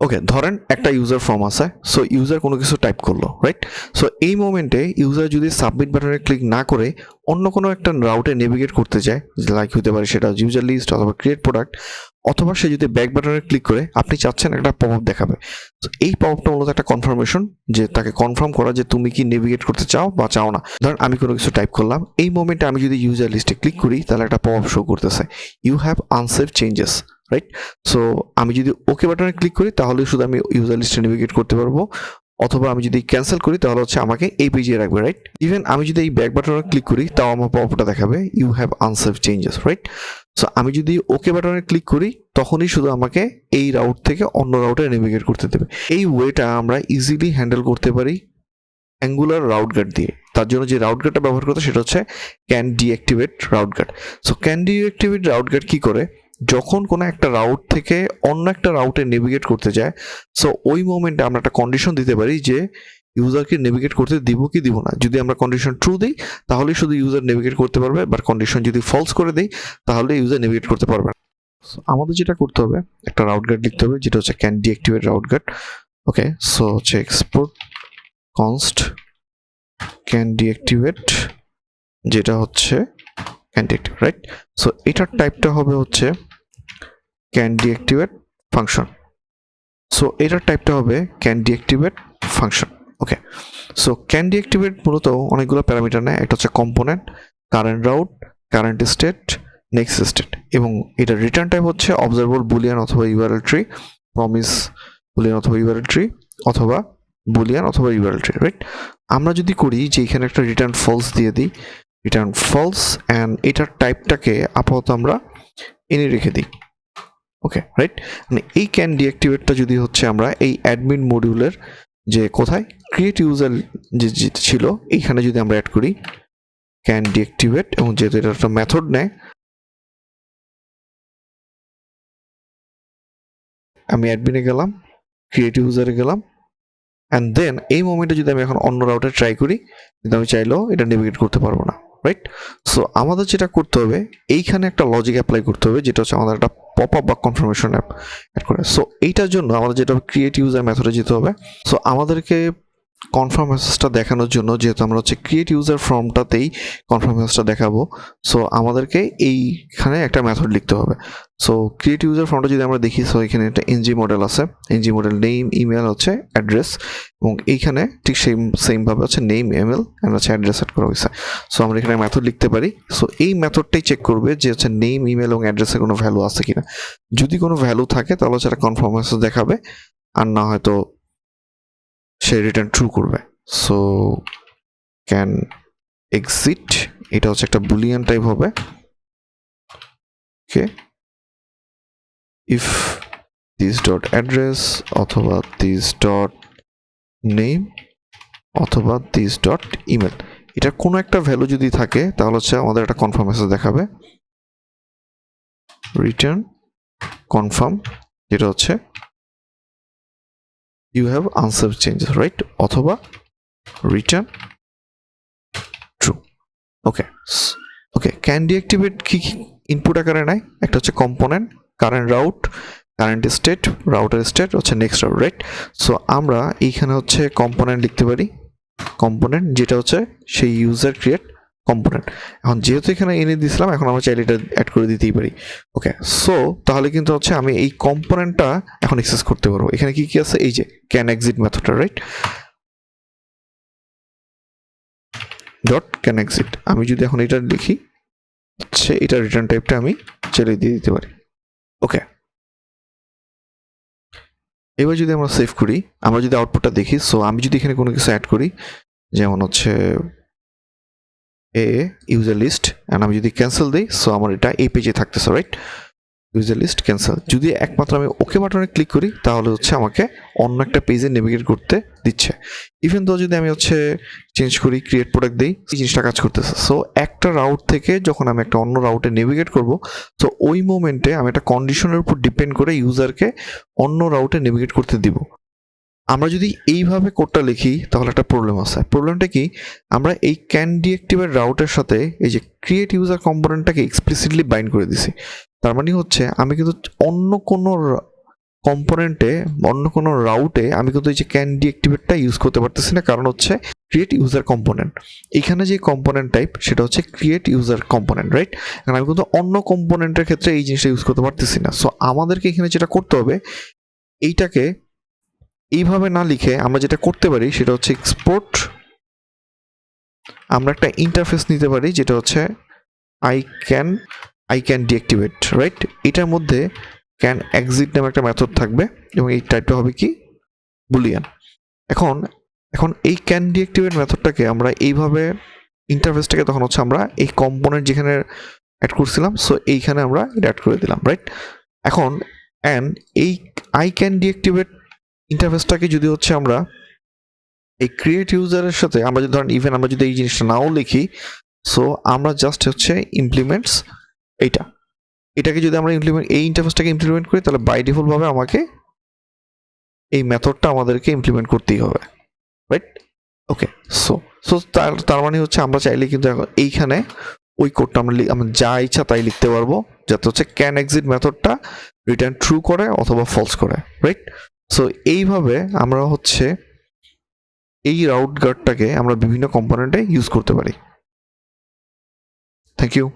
ওকে, ধরেন একটা user form আছে, সো ইউজার কোনো কিছু টাইপ করলো, রাইট? সো এই মোমেন্টে ইউজার যদি সাবমিট বাটনে ক্লিক না করে অন্য কোনো একটা রাউটে নেভিগেট করতে চায়, লাইক হতে পারে সেটা ইউজার লিস্ট অথবা ক্রিয়েট প্রোডাক্ট, অথবা সে যদি ব্যাক বাটনে ক্লিক করে আপনি চাচ্ছেন একটা পপ আপ দেখাবে। তো এই পপ আপটা মূলত একটা কনফার্মেশন, যে তাকে কনফার্ম করা যে তুমি কি নেভিগেট করতে চাও বা চাও না। ধরেন আমি কোনো কিছু টাইপ করলাম, এই মোমেন্টে আমি যদি ইউজার লিস্টে ক্লিক করি তাহলে একটা পপ আপ শো করতেছে, you have unsaved changes, right? So আমি যদি ওকে বাটনে ক্লিক করি তাহলে শুধু আমি ইউজার লিস্টে নেভিগেট করতে পারবো, অথবা আমি যদি ক্যান্সেল করি তাহলে হচ্ছে আমাকে এই পেজে রাখবে, রাইট? ইভেন আমি যদি এই ব্যাক বাটনে ক্লিক করি তাও আমার পপআপটা দেখাবে you have unsaved changes, right? So আমি যদি ওকে বাটনে ক্লিক করি তখনই শুধু আমাকে এই রাউট থেকে অন্য রাউটে নেভিগেট করতে দেবে। এই ওয়েটা আমরা ইজিলি হ্যান্ডেল করতে পারি অ্যাঙ্গুলার রাউট গার্ড দিয়ে। তার জন্য যে রাউট গার্ডটা ব্যবহার করতে সেটা হচ্ছে CanDeactivate route guard. So CanDeactivate route guard কি করে, যখন কোনো একটা রাউট থেকে অন্য একটা রাউটে নেভিগেট করতে যায়, সো ওই মোমেন্টে আমরা একটা কন্ডিশন দিতে পারি যে ইউজারকে নেভিগেট করতে দিব কি দিব না। যদি আমরা কন্ডিশন ট্রু দিই তাহলে শুধু ইউজার নেভিগেট করতে পারবে, বাট কন্ডিশন যদি ফলস করে দিই তাহলে ইউজার নেভিগেট করতে পারবে না। সো আমাদের যেটা করতে হবে, একটা রাউট গার্ড লিখতে হবে যেটা হচ্ছে CanDeactivate রাউট গার্ড। ওকে, সো হচ্ছে এক্সপোর্ট const CanDeactivate, যেটা হচ্ছে CanDeactivate, রাইট? সো এটার টাইপটা হবে হচ্ছে CanDeactivate ফাংশন। সো এটার টাইপটা হবে CanDeactivate ফাংশন। ওকে, সো CanDeactivate মূলত অনেকগুলো প্যারামিটার নেয়। একটা হচ্ছে component, current route, current state, next state, এবং এটা রিটার্ন টাইপ হচ্ছে অবজারভেবল বুলিয়ান অথবা ইউআরএল ট্রি, প্রমিস বুলিয়ান অথবা ইউআরএল ট্রি, অথবা বুলিয়ান অথবা ইউআরএল ট্রি, রাইট? আমরা যদি করি যে এখানে একটা রিটার্ন ফলস দিয়ে দিই, রিটার্ন ফলস, অ্যান্ড এটার টাইপটাকে আপাতত আমরা এনে রেখে দিই। ওকে, রাইট? মানে এই CanDeactivateটা যদি হচ্ছে আমরা এই অ্যাডমিন মডিউলের যে কোথায় ক্রিয়েট ইউজার যে ছিল এইখানে যদি আমরা অ্যাড করি CanDeactivate, এবং যেহেতু এটা একটা মেথড নেয়, আমি অ্যাডমিনে গেলাম, ক্রিয়েট ইউজারে গেলাম, অ্যান্ড দেন এই মোমেন্টে যদি আমি এখন অন্য রাউটে ট্রাই করি, কিন্তু আমি চাইলেও এটা নেভিগেট করতে পারবো না, রাইট? সো আমাদের যেটা করতে হবে, এইখানে একটা লজিক অ্যাপ্লাই করতে হবে, যেটা হচ্ছে আমাদের একটা পপ আপ বা কনফার্মেশন অ্যাপ অ্যাড করে। সো এইটার জন্য আমাদের যেটা ক্রিয়েট ইউজার মেথডে যেতে হবে। সো আমাদেরকে কনফার্ম মেসেজটা দেখানোর জন্য, যেহেতু আমরা হচ্ছে ক্রিয়েট ইউজার ফর্মটাতেই কনফার্ম মেসেজটা দেখাবো, সো আমাদেরকে এইখানে একটা মেথড লিখতে হবে। সো ক্রিয়েট ইউজার ফর্মটা যদি আমরা দেখি, সো এখানে একটা এনজি মডেল আছে, এনজি মডেল নেম, ইমেল হচ্ছে অ্যাড্রেস, এবং এইখানে ঠিক সেমভাবে হচ্ছে নেম, ইমেল অ্যান্ড হচ্ছে অ্যাড্রেস সেট করা হয়েছে। সো আমরা এখানে মেথড লিখতে পারি। সো এই মেথডটাই চেক করবে যে হচ্ছে নেম, ইমেল এবং অ্যাড্রেসে কোনো ভ্যালু আছে কিনা। যদি কোনো ভ্যালু থাকে তাহলে হচ্ছে একটা কনফার্ম মেসেজ দেখাবে, আর না হয়তো সে রিটার্ন ট্রু করবে। সো ক্যান এক্সিট, এটা হচ্ছে একটা বুলিয়ান টাইপ হবে। ওকে, ইফ দিস ডট অ্যাড্রেস অথবা দিস ডট নেম অথবা দিস ডট ইমেল, এটা কোনো একটা ভ্যালু যদি থাকে তাহলে হচ্ছে আমাদের একটা কনফার্ম মেসেজ দেখাবে, রিটার্ন কনফার্ম, যেটা হচ্ছে you have unsaved changes, right? অথবা return true. Okay, okay, CanDeactivate কি ইনপুট আকারে নেয়? একটা হচ্ছে component, current route, current state, router state হচ্ছে নেক্সট রাউট, রাইট? সো আমরা এইখানে হচ্ছে কম্পোনেন্ট লিখতে পারি, কম্পোনেন্ট যেটা হচ্ছে সেই ইউজার ক্রিয়েট কম্পোনেন্ট। এখন যেহেতু এখানে এনে দিয়েছিলাম, এখন আমরা চাইলে এটা অ্যাড করে দিতেই পারি। ওকে, সো তাহলে কিন্তু হচ্ছে আমি এই কম্পোনেন্টটা এখন অ্যাক্সেস করতে পারবো। এখানে কি কি আছে? এই যে ক্যান এক্সিট মেথডটা, রাইট? ডট ক্যান এক্সিট, আমি যদি এখন এটা লিখি হচ্ছে এটা রিটার্ন টাইপটা আমি চাইলে দিয়ে দিতে পারি। ওকে, এবার যদি আমরা সেভ করি, আমরা যদি আউটপুটটা দেখি, সো আমি যদি এখানে কোনো কিছু অ্যাড করি, যেমন হচ্ছে এ ইউজার লিস্ট, অ্যান্ড আমি যদি ক্যান্সেল দিই, সো আমার এটা এই পেজে থাকতেছে, রাইট? User list cancel. যদি একমাত্র আমি ওকে বাটনে ক্লিক করি তাহলে হচ্ছে আমাকে অন্য একটা পেজে নেভিগেট করতে দিচ্ছে। ইভেন তো যদি আমি হচ্ছে চেঞ্জ করি, ক্রিয়েট প্রোডাক্ট দিই, এই জিনিসটা কাজ করতেছে। সো একটা রাউট থেকে যখন আমি একটা অন্য রাউটে নেভিগেট করব, তো ওই মোমেন্টে আমি একটা কন্ডিশনের উপর ডিপেন্ড করে ইউজারকে অন্য রাউটে নেভিগেট করতে দিব। আমরা যদি এইভাবে কোডটা লিখি তাহলে একটা প্রবলেম আছে। প্রবলেমটা কি? আমরা এই CanDeactivate রাউটের সাথে এই যে ক্রিয়েট ইউজার কম্পোনেন্টটাকে এক্সপ্লিসিটলি বাইন্ড করে দিছি। তার মানে হচ্ছে আমি কিন্তু অন্য কোনো কম্পোনেন্টে অন্য কোনো রাউটে আমি কিন্তু এই যে ক্যান ডিঅ্যাক্টিভেটটা ইউজ করতে পারতেছি না, কারণ হচ্ছে ক্রিয়েট ইউজার কম্পোনেন্ট। এখানে যে কম্পোনেন্ট টাইপ সেটা হচ্ছে ক্রিয়েট ইউজার কম্পোনেন্ট, রাইট? কারণ আমি কিন্তু অন্য কম্পোনেন্টের ক্ষেত্রে এই জিনিসটা ইউজ করতে পারতেছি না। সো আমাদেরকে এখানে যেটা করতে হবে, এইটাকে এইভাবে না লিখে আমরা যেটা করতে পারি সেটা হচ্ছে এক্সপোর্ট, আমরা একটা ইন্টারফেস নিতে পারি যেটা হচ্ছে আই ক্যান ডিঅ্যাক্টিভেট, রাইট? এটার মধ্যে ক্যান এক্সিট নামে একটা মেথড থাকবে এবং এই টাইপটা হবে কি বুলিয়ান। এখন এই ক্যান ডিঅ্যাক্টিভেট মেথডটাকে আমরা এইভাবে ইন্টারফেসটাকে তখন হচ্ছে আমরা এই কম্পোনেন্ট যেখানে অ্যাড করছিলাম, সো এইখানে আমরা এটা অ্যাড করে দিলাম, রাইট? এখন এই আই ক্যান ডিঅ্যাক্টিভেট ইন্টারফেসটাকে যদি হচ্ছে আমরা এই ক্রিয়েট ইউজারের সাথে আমরা যদি ধরেন ইভেন আমরা যদি এই জিনিসটা নাও লিখি, সো আমরা জাস্ট হচ্ছে ইমপ্লিমেন্টস এটাকে যদি আমরা এই ইন্টারফেসটাকে ইমপ্লিমেন্ট করি, তাহলে বাই ডিফল্ট ভাবে আমাকে এই মেথডটা আমাদেরকে ইমপ্লিমেন্ট করতেই হবে, রাইট? ওকে, সো সো তার মানে হচ্ছে আমরা চাইলে কিন্তু এইখানে ওই কোডটা আমরা যা ইচ্ছা তাই লিখতে পারবো, যাতে হচ্ছে ক্যান এক্সিট মেথডটা রিটার্ন ট্রু করে অথবা ফলস করে, রাইট? সো এইভাবে আমরা হচ্ছে এই রাউট গার্ডটাকে আমরা বিভিন্ন কম্পোনেন্টে ইউজ করতে পারি। Thank you.